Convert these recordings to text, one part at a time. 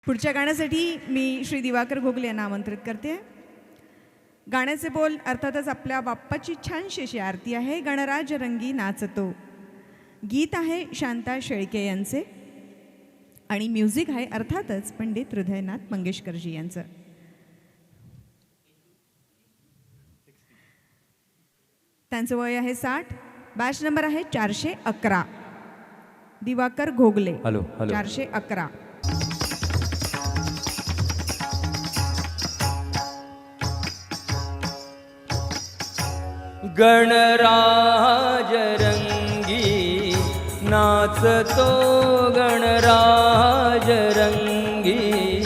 पुढच्या गाण्यासाठी मी श्री दिवाकर घोगले यांना आमंत्रित करते. गाण्याचे बोल अर्थातच आपल्या बाप्पाची छानशी अशी आरती आहे. गणराज रंगी नाचतो. गीत आहे शांता शेळके यांचे आणि म्युझिक आहे अर्थातच पंडित हृदयनाथ मंगेशकरजी यांचं. त्यांचं वय आहे 60. बॅच नंबर आहे 411. दिवाकर घोगले. हॅलो 411. गणराज रंगी नाचतो, गणराज रंगी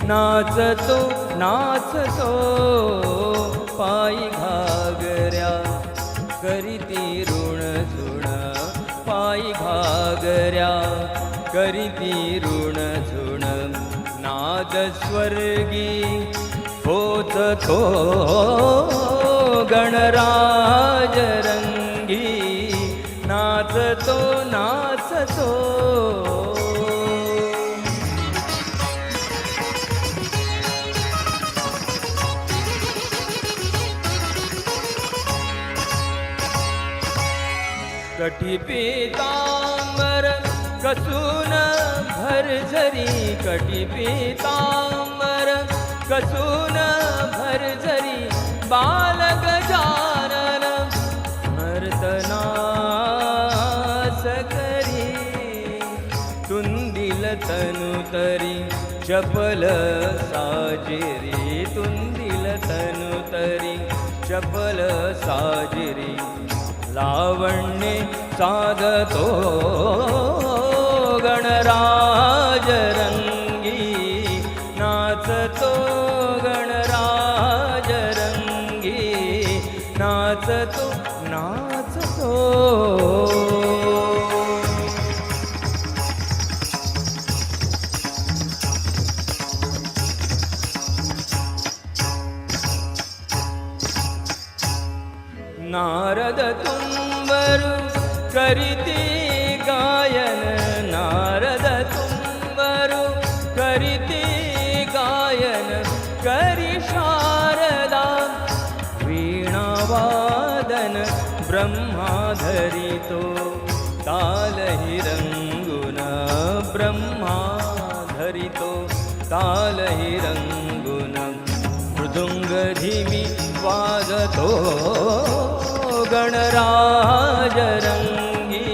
नाचतो नाचतो, पायी घागऱ्या करीती ऋण झुण, पायी घागऱ्या करीती ऋण झुण, नाद स्वर्गी होतो गणराज रंगी नाचतो नाचतो. कठी पीतांबर कसून भरझरी, कठी पीतांबर कसून भरझरी, बाल गजानन मर्दनास करी, तुंदिल तनु तरी चपल साजिरी, तुंदिल तनु तरी चपल साजिरी, लावण्ये साधतो गणराज रंगी नाचतो, गणराज रंगी नाचतो नाचतो. नारद तुम्बरु करीती गायन, नारद तुम्बरु करीती गायन, करी शारदा वीणावादन, ब्रह्मा धरितो ताल हिरंगुन, ब्रह्मा धरितो ताल हिरंगुन, मृदुंग धीमी वाजतो गणराज रंगी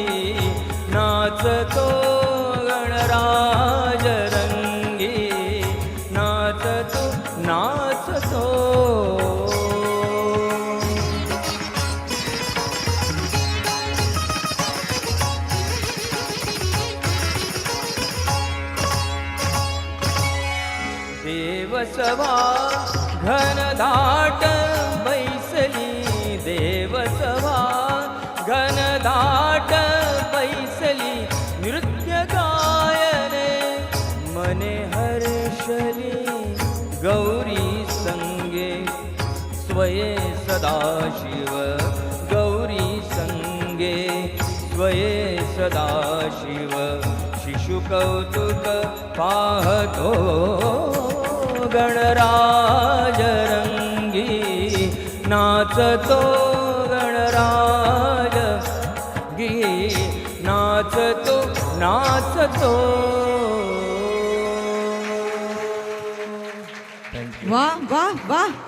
नाचतो, गणराज रंगी नाचतो नाचतो. देवसभा घनदाट बैसली, देवसभा घनदाट बैसली, नृत्य गायने मने हर्षली, गौरी संगे स्वये सदाशिव, गौरी संगे स्वये सदाशिव, शिशुकौतुक पाहतो गणराज रंगी नाचतो, गणराज गी नाचतो नाचतो. वाह वाह वाह.